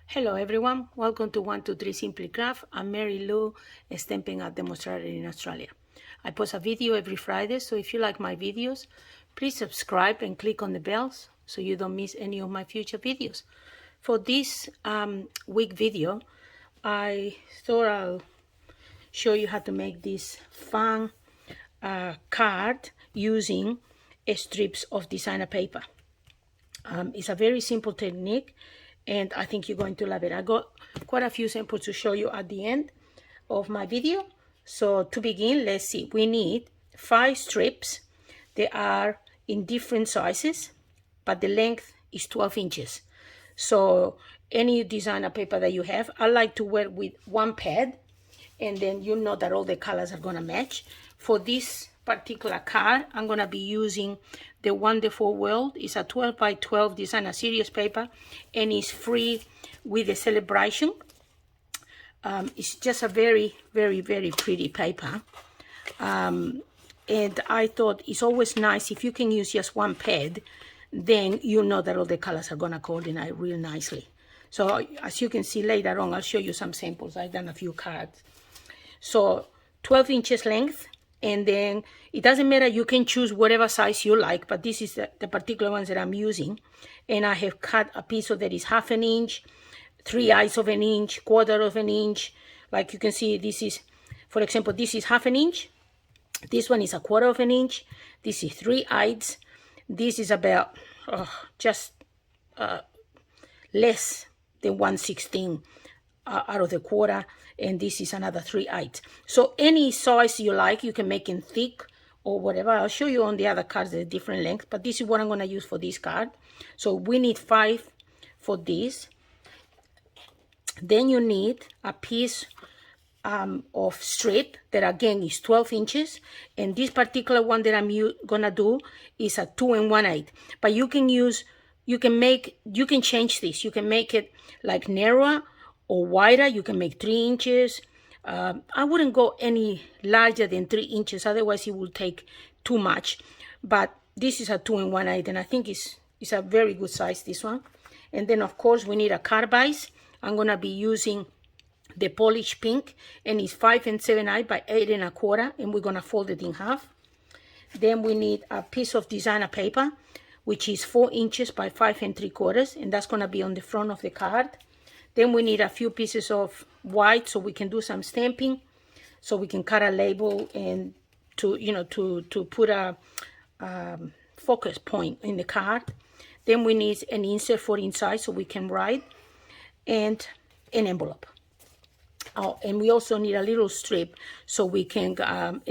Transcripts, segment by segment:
Hello everyone, welcome to 123 Simply Craft. I'm Mary Lou, a Stampin Up Demonstrator in Australia. I post a video every Friday, so if you like my videos, please subscribe and click on the bells so you don't miss any of my future videos. For this week video, I thought I'll show you how to make this fun card using strips of designer paper. It's a very simple technique and I think you're going to love it. I got quite a few samples to show you at the end of my video. So to begin, let's see. We need 5 strips. They are in different sizes, but the length is 12 inches. So any designer paper that you have, I like to work with one pad, and then you know that all the colors are gonna match. For this particular card, I'm gonna be using the Wonderful World. It's a 12 by 12 designer series paper, and it's free with the celebration. It's just a very, very, very pretty paper. And I thought it's always nice if you can use just one pad, then you know that all the colors are gonna coordinate real nicely. So as you can see later on, I'll show you some samples. I've done a few cards. So 12 inches length, and then it doesn't matter, you can choose whatever size you like, but this is the particular ones that I'm using. And I have cut a piece of that is 1/2 inch, 3/8 of an inch, 1/4 of an inch. Like you can see, this is, for example, this is 1/2 inch. This one is 1/4 of an inch. This is 3/8. This is about just less than 1/16 out of the 1/4, and this is another 3/8. So any size you like, you can make it thick or whatever. I'll show you on the other cards the different lengths, but this is what I'm going to use for this card. So we need 5 for this. Then you need a piece of strip that again is 12 inches, and this particular one that I'm gonna do is a 2 1/8. But you can change this. You can make it like narrower or wider. You can make 3 inches. I wouldn't go any larger than 3 inches, otherwise it will take too much. But this is a 2 1/8, and I think it's a very good size, this one. And then of course we need a card base. I'm gonna be using the polished pink, and it's 5 7/8 by 8 1/4, and we're gonna fold it in half. Then we need a piece of designer paper, which is 4 inches by 5 3/4, and that's gonna be on the front of the card. Then we need a few pieces of white so we can do some stamping, so we can cut a label and to put a focus point in the card. Then we need an insert for inside so we can write, and an envelope. Oh, and we also need a little strip so we can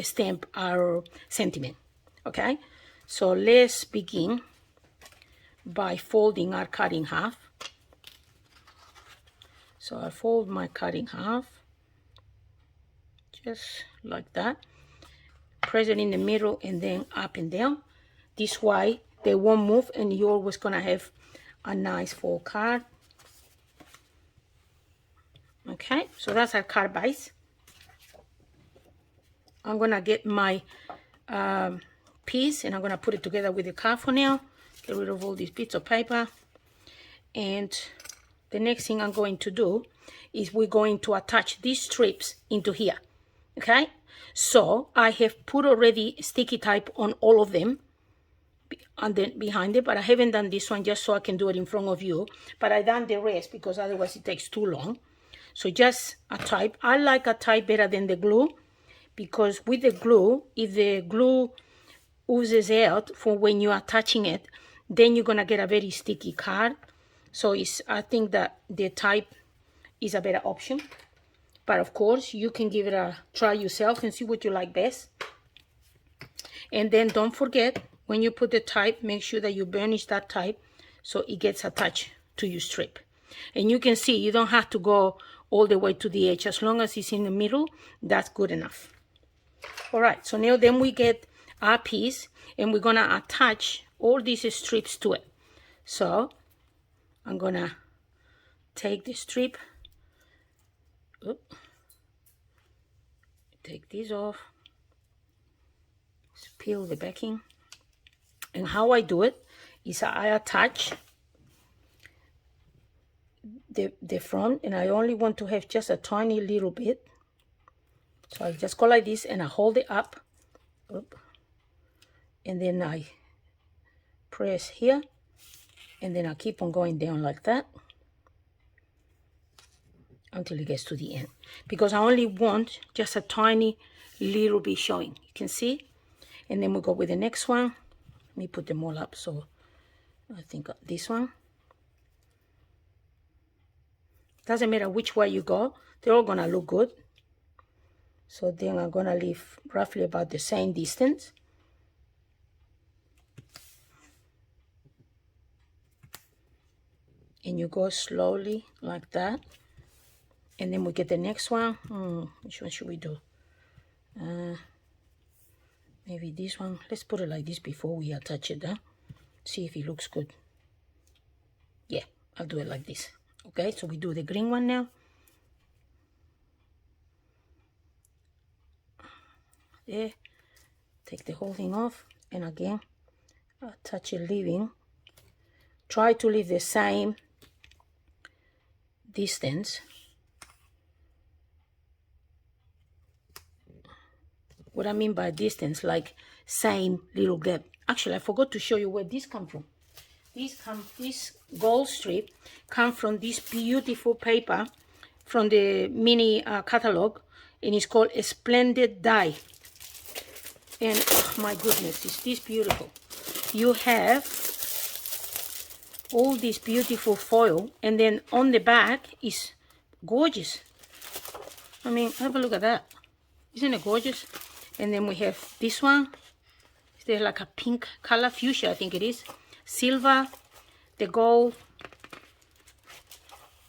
stamp our sentiment. Okay, so let's begin by folding our card in half. So I fold my card in half, just like that. Press it in the middle and then up and down. This way they won't move, and you're always gonna have a nice full card. Okay, so that's our card base. I'm gonna get my piece and I'm gonna put it together with the card for now. Get rid of all these bits of paper. And the next thing I'm going to do is we're going to attach these strips into here. Okay, so I have put already sticky tape on all of them and then behind it, but I haven't done this one just so I can do it in front of you. But I done the rest because otherwise it takes too long. So just a tape. I like a tape better than the glue, because with the glue, if the glue oozes out for when you are touching it, then you're gonna get a very sticky card. So I think that the tape is a better option. But of course, you can give it a try yourself and see what you like best. And then don't forget, when you put the tape, make sure that you burnish that tape so it gets attached to your strip. And you can see you don't have to go all the way to the edge. As long as it's in the middle, that's good enough. All right, so now then we get our piece, and we're gonna attach all these strips to it. So I'm gonna take the strip, take this off, peel the backing, and how I do it is I attach the front, and I only want to have just a tiny little bit. So I just go like this and I hold it up. Oop. And then I press here, and then I keep on going down like that until it gets to the end, because I only want just a tiny little bit showing. You can see. And then we go with the next one. Let me put them all up. So I think this one. Doesn't matter which way you go, they're all gonna look good. So then I'm gonna leave roughly about the same distance. And you go slowly like that. And then we get the next one. Which one should we do? Maybe this one. Let's put it like this before we attach it, huh? See if it looks good. Yeah, I'll do it like this. Okay, so we do the green one now. There. Take the whole thing off. And again, attach it leaving. Try to leave the same distance. What I mean by distance, like same little gap. Actually, I forgot to show you where this come from. This gold strip come from this beautiful paper from the mini catalog, and it's called a Splendid Die. And oh my goodness, is this beautiful. You have all this beautiful foil, and then on the back is gorgeous. I mean, have a look at that. Isn't it gorgeous? And then we have this one. There's like a pink color, fuchsia I think it is. Silver, the gold,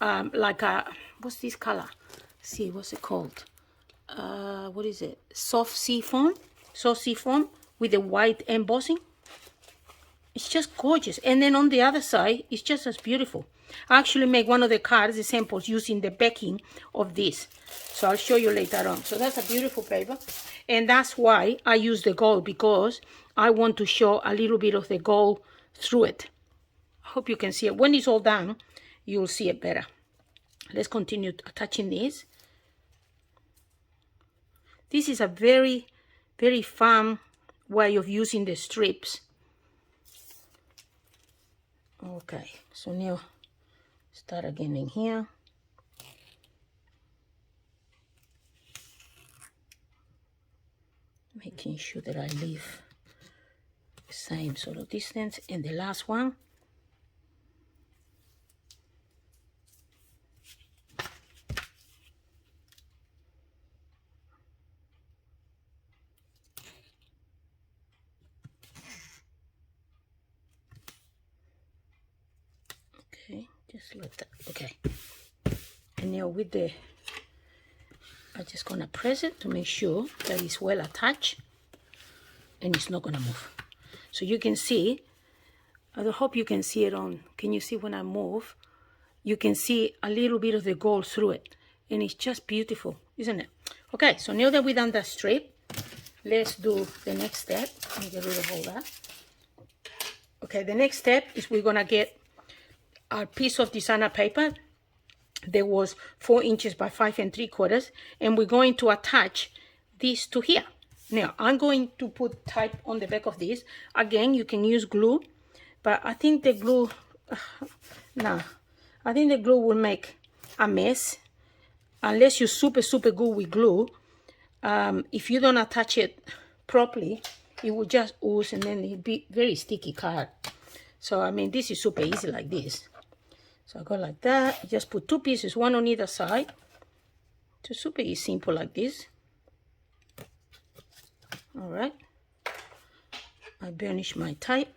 like a, what's this color? Let's see, what's it called? What is it? Soft seafoam with the white embossing. It's just gorgeous. And then on the other side, it's just as beautiful. I actually make one of the cards, the samples, using the backing of this. So I'll show you later on. So that's a beautiful paper. And that's why I use the gold, because I want to show a little bit of the gold through it. I hope you can see it. When it's all done, you'll see it better. Let's continue attaching this. This is a very, very fun way of using the strips. Okay, so now start again in here. Making sure that I leave the same sort of distance. And the last one. Okay, just like that. Okay. And now with the, I'm just gonna press it to make sure that it's well attached and it's not gonna move. So you can see, I hope you can see it on, can you see when I move? You can see a little bit of the gold through it, and it's just beautiful, isn't it? Okay, so now that we've done that strip, let's do the next step. Let me get rid of all that. Okay, the next step is we're gonna get our piece of designer paper that was 4 inches by 5 3/4, and we're going to attach this to here. Now I'm going to put type on the back of this. Again, you can use glue, but I think the glue, I think the glue will make a mess unless you're super good with glue. If you don't attach it properly, it will just ooze, and then it'll be very sticky card. So I mean, this is super easy like this. So I go like that. Just put 2 pieces, one on either side. It's super easy, simple like this. All right. I burnish my type.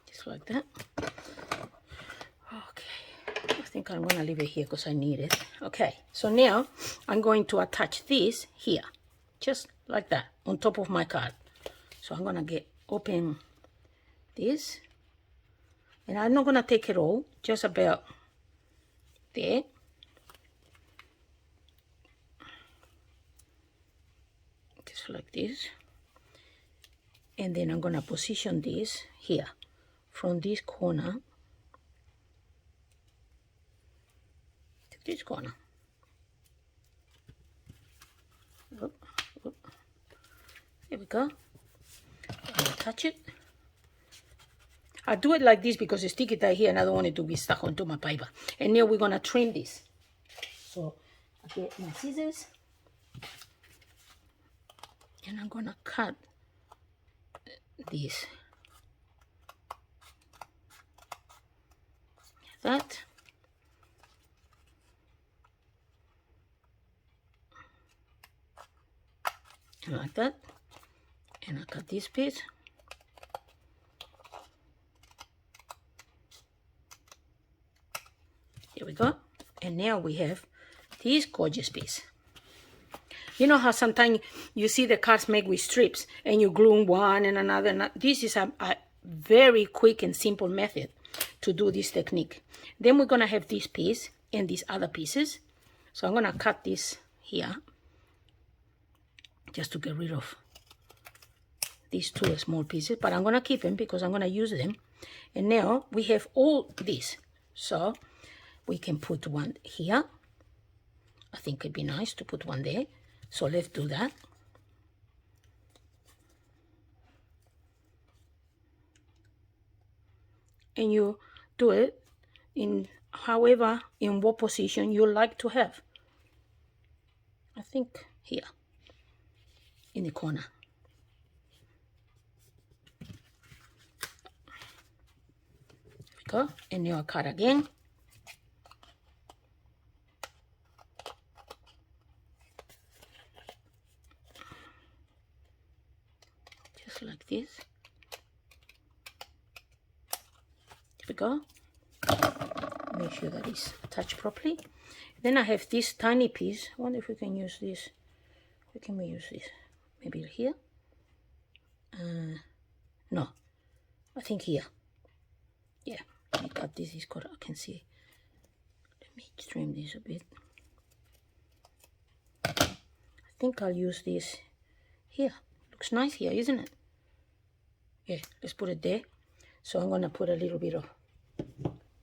Just like that. Okay. I think I'm gonna leave it here because I need it. Okay. So now I'm going to attach this here, just like that, on top of my card. So I'm gonna open this, and I'm not gonna take it all, just about there. Just like this. And then I'm gonna position this here from this corner to this corner. Oop, oop. There we go. Touch it. I do it like this because it's sticky tie here and I don't want it to be stuck onto my paper. And now we're gonna trim this. So I get my scissors and I'm gonna cut this. That. Like that. And I cut this piece. Here we go. And now we have this gorgeous piece. You know how sometimes you see the cards made with strips and you glue one and another. This is a very quick and simple method to do this technique. Then we're going to have this piece and these other pieces. So I'm going to cut this here just to get rid of these two small pieces. But I'm going to keep them because I'm going to use them. And now we have all this. So we can put one here. I think it'd be nice to put one there. So let's do that. And you do it in what position you like to have. I think here, in the corner. There we go. And now I cut again. Just like this. There we go. Make sure that it's attached properly. Then I have this tiny piece. I wonder if we can use this. Where can we use this? Maybe here? No. I think here. Yeah. Let me cut this. Is good. I can see. Let me trim this a bit. I think I'll use this here. Looks nice here, isn't it? Yeah. Let's put it there. So I'm going to put a little bit of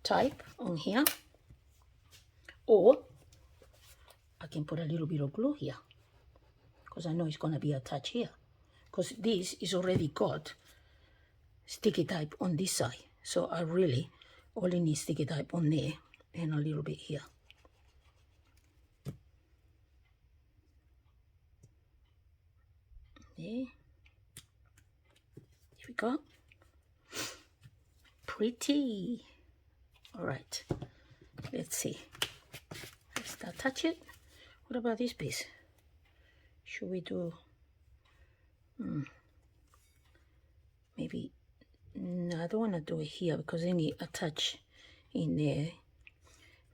type on here, or I can put a little bit of glue here because I know it's going to be attached here because this is already got sticky type on this side. So I really only need sticky type on there and a little bit here. There. Here we go. Pretty. All right, let's see. Let's start touch it. What about this piece? Should we do maybe? No, I don't want to do it here because then it attach in there.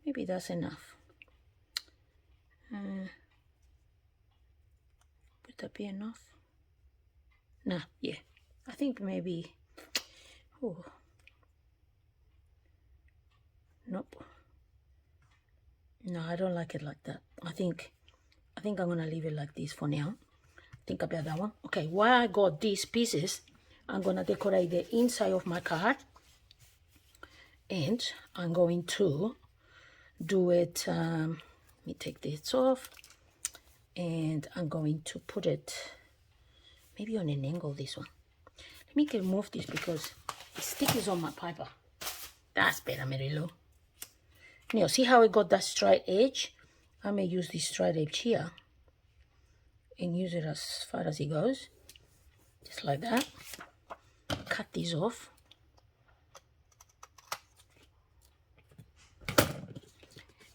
Maybe that's enough. Would that be enough? Nah, yeah. I think maybe. Oh. Nope. No, I don't like it like that. I think I'm gonna leave it like this for now. Think about that one. Okay, while I got these pieces, I'm gonna decorate the inside of my card, and I'm going to do it. Let me take this off, and I'm going to put it maybe on an angle. This one. Let me remove this because it sticks on my paper. That's better, Mary Lou. Now, see how I got that straight edge? I may use this straight edge here and use it as far as it goes. Just like that. Cut these off.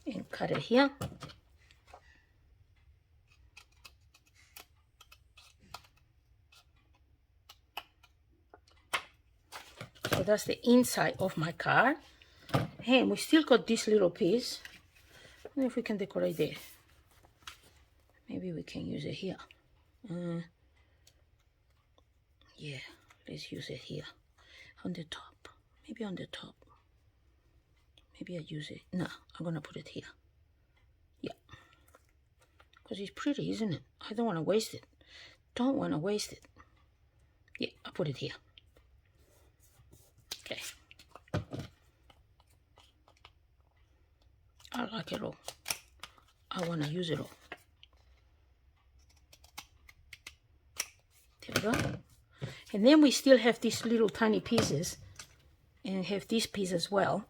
And cut it here. So that's the inside of my card. And we still got this little piece. I wonder if we can decorate there. Maybe we can use it here. Yeah, let's use it here. On the top. Maybe on the top. Maybe I use it. No, I'm going to put it here. Yeah. Because it's pretty, isn't it? I don't want to waste it. Don't want to waste it. Yeah, I'll put it here. Okay. I like it all. I want to use it all. There we go. And then we still have these little tiny pieces, and have this piece as well.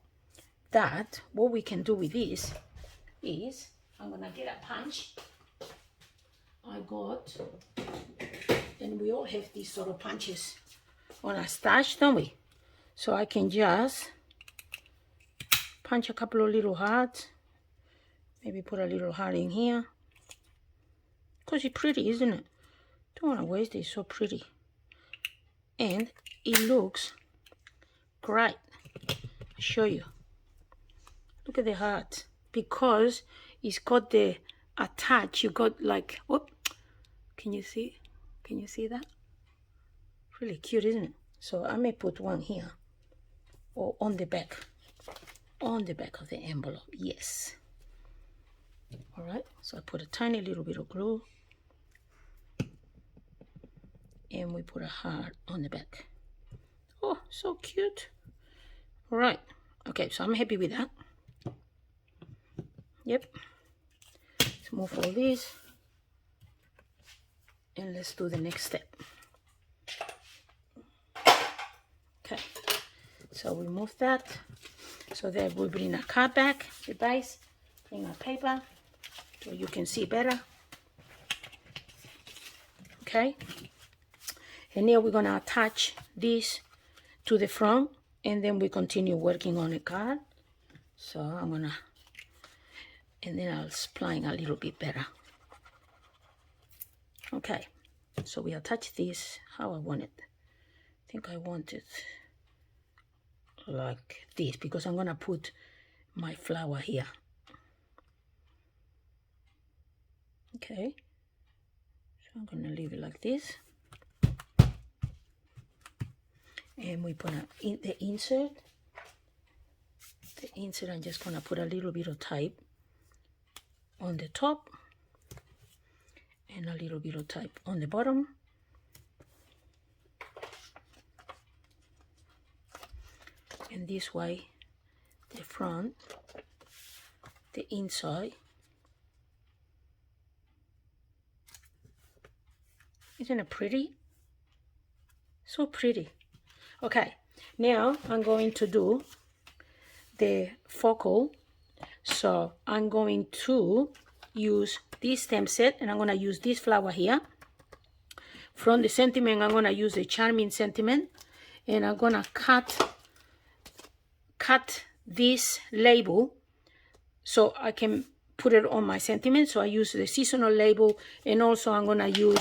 That what we can do with this is, I'm gonna get a punch. And we all have these sort of punches on our stash, don't we? So I can just punch a couple of little hearts. Maybe put a little heart in here. Because it's pretty, isn't it? Don't want to waste it, it's so pretty. And it looks great. I'll show you. Look at the heart. Because it's got the attach, you got like, whoop. Can you see? Can you see that? Really cute, isn't it? So I may put one here. Or on the back. On the back of the envelope, yes. Alright, so I put a tiny little bit of glue. And we put a heart on the back. Oh, so cute. Alright, okay, so I'm happy with that. Yep. Let's move all this. And let's do the next step. Okay, so we move that. So then we bring our card back, the base, bring our paper, so you can see better. Okay, and now we're gonna attach this to the front, and then we continue working on the card. So I'm gonna, and then I'll spline a little bit better. Okay, so we attach this how I want it. I think I want it like this, because I'm gonna put my flower here. Okay, so I'm gonna leave it like this, and we put the insert. The insert, I'm just gonna put a little bit of type on the top and a little bit of type on the bottom. And this way, the front, the inside. Isn't it pretty? So pretty. Okay, now I'm going to do the focal. So I'm going to use this stamp set, and I'm going to use this flower here. From the sentiment, I'm going to use the Charming Sentiment, and I'm going to cut this label so I can put it on my sentiment. So I use the seasonal label, and also I'm going to use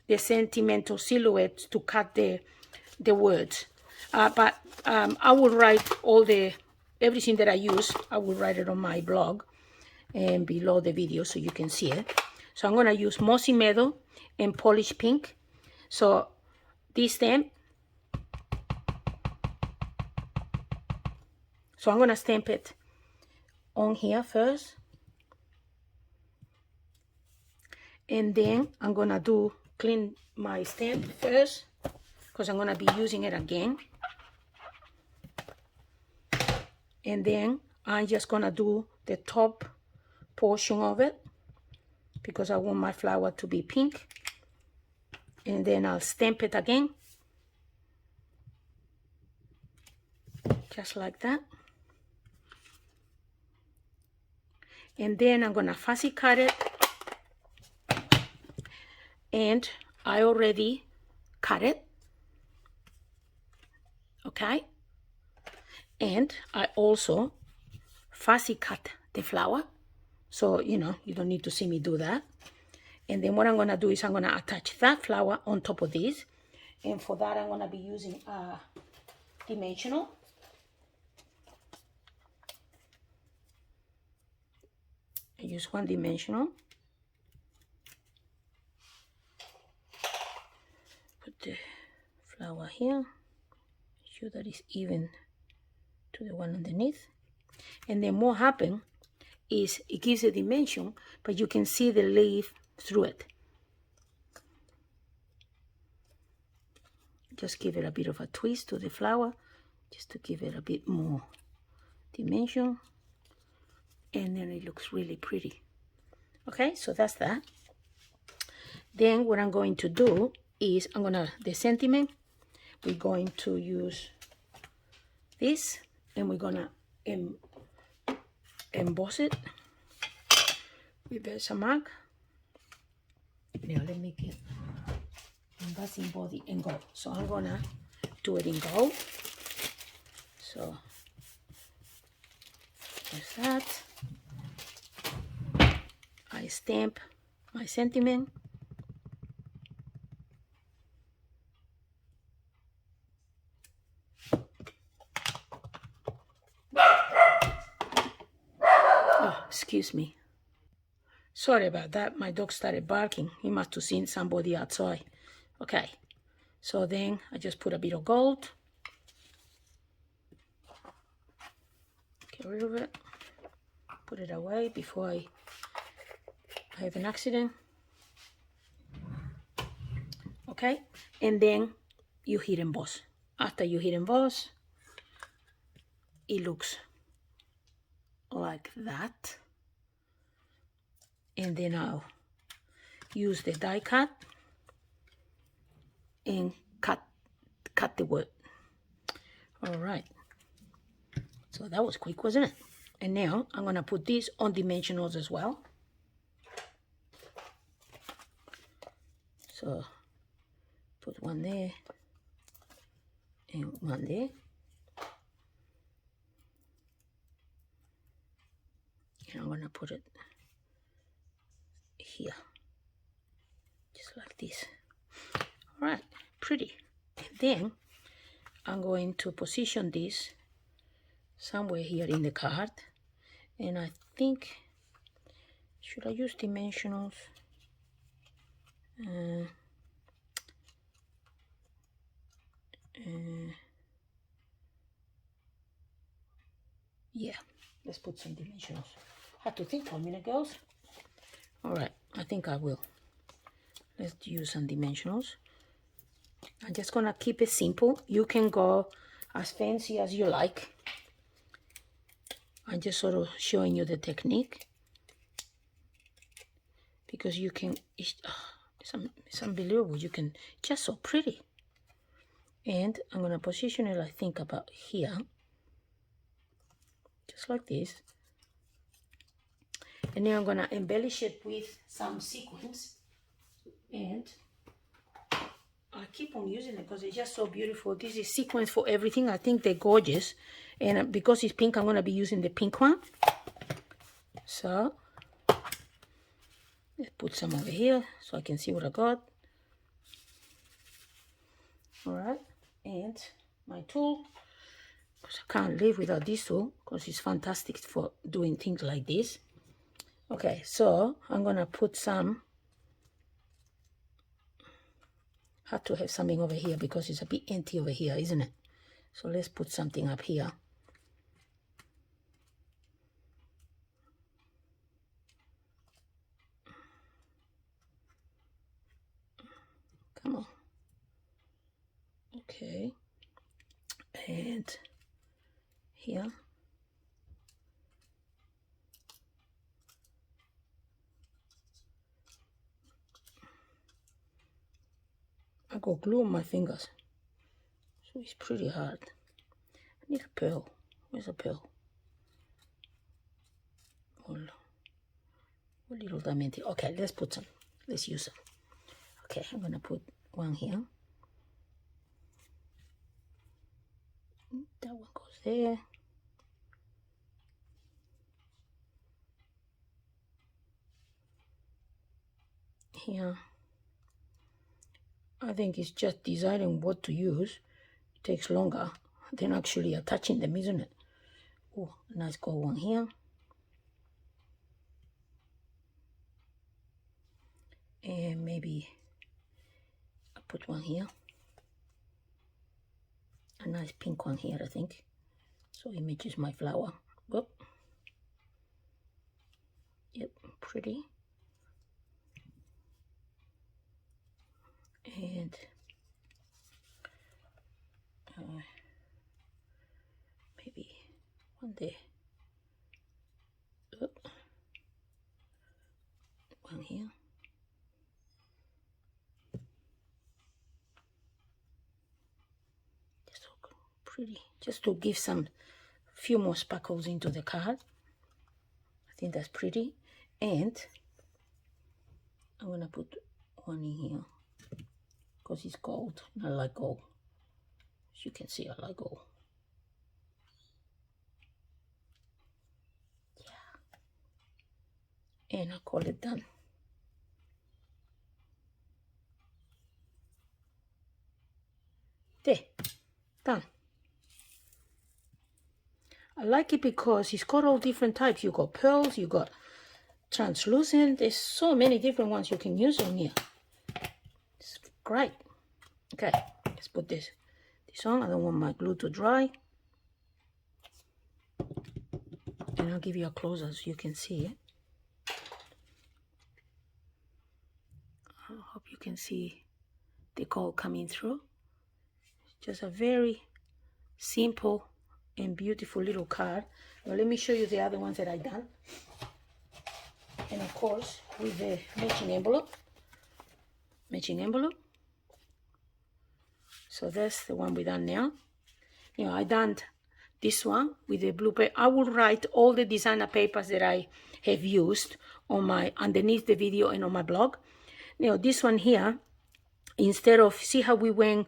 the sentimental silhouette to cut the words. But I will write everything that I use, I will write it on my blog and below the video so you can see it. So I'm going to use Mossy Meadow and Polish Pink. So this stamp, so I'm going to stamp it on here first. And then I'm going to clean my stamp first, because I'm going to be using it again. And then I'm just going to do the top portion of it, because I want my flower to be pink. And then I'll stamp it again. Just like that. And then I'm going to fussy cut it. And I already cut it. Okay. And I also fussy cut the flower. So, you know, you don't need to see me do that. And then what I'm going to do is I'm going to attach that flower on top of this. And for that, I'm going to be using a dimensional. I use one dimensional. Put the flower here. Make sure that it's even to the one underneath. And then what happens is it gives a dimension, but you can see the leaf through it. Just give it a bit of a twist to the flower, just to give it a bit more dimension, and then it looks really pretty. Okay, so that's that. Then what I'm going to do is the sentiment, we're going to use this, and we're gonna emboss it with Versamark. Now let me get embossing body in gold. So I'm gonna do it in gold. So there's that. I stamp my sentiment. Oh, excuse me. Sorry about that. My dog started barking. He must have seen somebody outside. Okay. So then I just put a bit of gold. Get rid of it. Put it away before I have an accident. Okay. And then you hit emboss. After you hit emboss, it looks like that. And then I'll use the die cut and cut the wood. All right. So that was quick, wasn't it? And now I'm gonna put this on dimensionals as well. So put one there and one there. And I'm gonna put it here, just like this. All right, pretty. And then I'm going to position this somewhere here in the card. And I think, should I use dimensionals? Yeah, let's put some dimensionals. Have to think for a minute, girls. All right, I think I will. Let's use some dimensionals. I'm just gonna keep it simple. You can go as fancy as you like. I'm just sort of showing you the technique, because you can, it's unbelievable. You can, just so pretty. And I'm gonna position it, I think, about here, just like this. And then I'm gonna embellish it with some sequins, and I keep on using it because it's just so beautiful. This is sequins for everything. I think they're gorgeous, and because it's pink, I'm gonna be using the pink one. So let's put some over here so I can see what I got. All right, and my tool, because I can't live without this tool, because it's fantastic for doing things like this. Okay, so I'm gonna put some, have to have something over here because it's a bit empty over here, isn't it? So let's put something up here. Come on. Okay, and here. I got glue on my fingers, so it's pretty hard. I need a pearl. Where's a pearl? Oh, what little diamond. Okay, let's put some. Let's use some. Okay, I'm gonna put one here. That one goes there. Here. I think it's just deciding what to use. It takes longer than actually attaching them, isn't it? Oh, nice gold one here. And maybe I put one here. A nice pink one here, I think. So it matches my flower. Whoop. Yep, pretty. And One there. Oh. One here. Just look pretty. Just to give some few more sparkles into the card. I think that's pretty. And I'm gonna put one in here because it's gold. I like gold. As you can see, I like gold. Yeah. And I call it done. There, done. I like it because it's got all different types. You got pearls, you got translucent. There's so many different ones you can use on here. It's great. Okay, let's put this on. I don't want my glue to dry. And I'll give you a closer so you can see it. I hope you can see the gold coming through. It's just a very simple and beautiful little card. Now let me show you the other ones that I done. And of course, with the matching envelope. So that's the one we done now. You know, I done this one with the blue paper. I will write all the designer papers that I have used on my underneath the video and on my blog. You know, this one here, instead of, see how we went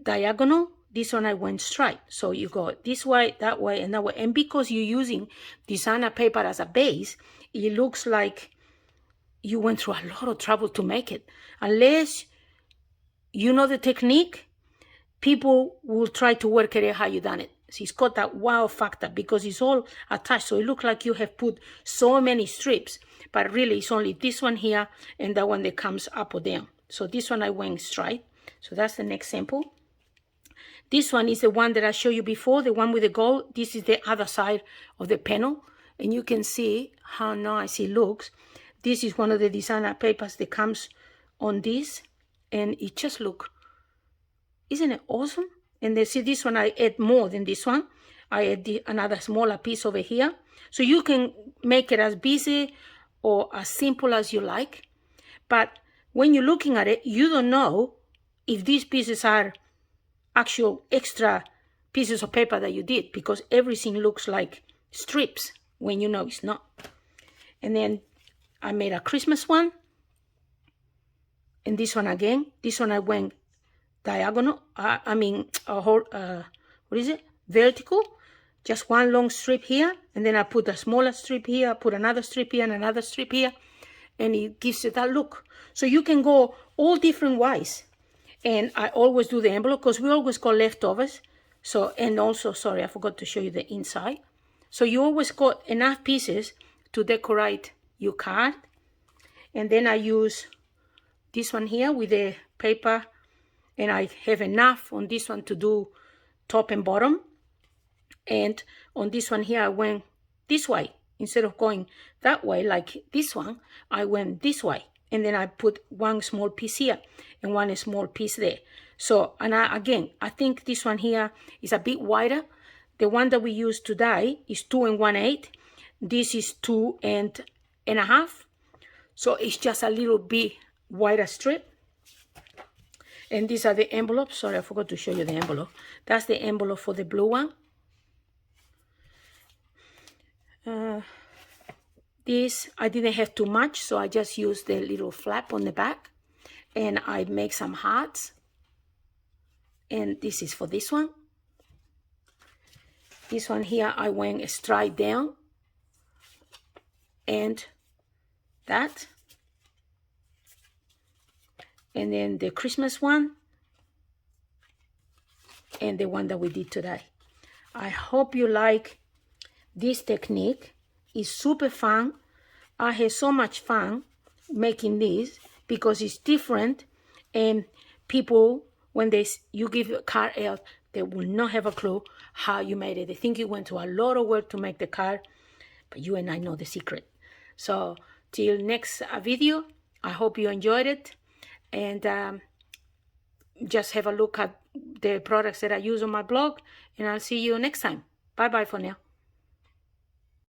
diagonal, this one I went straight. So you go this way, that way, and that way. And because you're using designer paper as a base, it looks like you went through a lot of trouble to make it. Unless you know the technique, people will try to work it out how you done it. So it's got that wow factor because it's all attached. So it looks like you have put so many strips, but really it's only this one here and that one that comes up or down. So this one I went straight. So that's the next sample. This one is the one that I showed you before, the one with the gold. This is the other side of the panel. And you can see how nice it looks. This is one of the designer papers that comes on this. And it just looks, isn't it awesome? And then see this one, I add more than this one. I add another smaller piece over here. So you can make it as busy or as simple as you like. But when you're looking at it, you don't know if these pieces are actual extra pieces of paper that you did, because everything looks like strips when you know it's not. And then I made a Christmas one. And this one again, this one I went diagonal, what is it? Vertical. Just one long strip here, and then I put a smaller strip here, I put another strip here and another strip here, and it gives it that look. So you can go all different ways. And I always do the envelope because we always got leftovers. So, and also, sorry, I forgot to show you the inside. So you always got enough pieces to decorate your card. And then I use this one here with the paper, and I have enough on this one to do top and bottom. And on this one here, I went this way. Instead of going that way like this one, I went this way. And then I put one small piece here and one small piece there. So, and I think this one here is a bit wider. The one that we use today is 2 1/8. This is 2 1/2. So it's just a little bit wider strip. And these are the envelopes. Sorry, I forgot to show you the envelope. That's the envelope for the blue one. This, I didn't have too much, so I just used the little flap on the back. And I make some hearts. And this is for this one. This one here, I went straight down. And that. And then the Christmas one. And the one that we did today. I hope you like this technique. It's super fun. I had so much fun making this because it's different, and people, when you give a card out, they will not have a clue how you made it. They think you went to a lot of work to make the card, but you and I know the secret. So till next video, I hope you enjoyed it, and just have a look at the products that I use on my blog, and I'll see you next time. Bye. Bye-bye for now.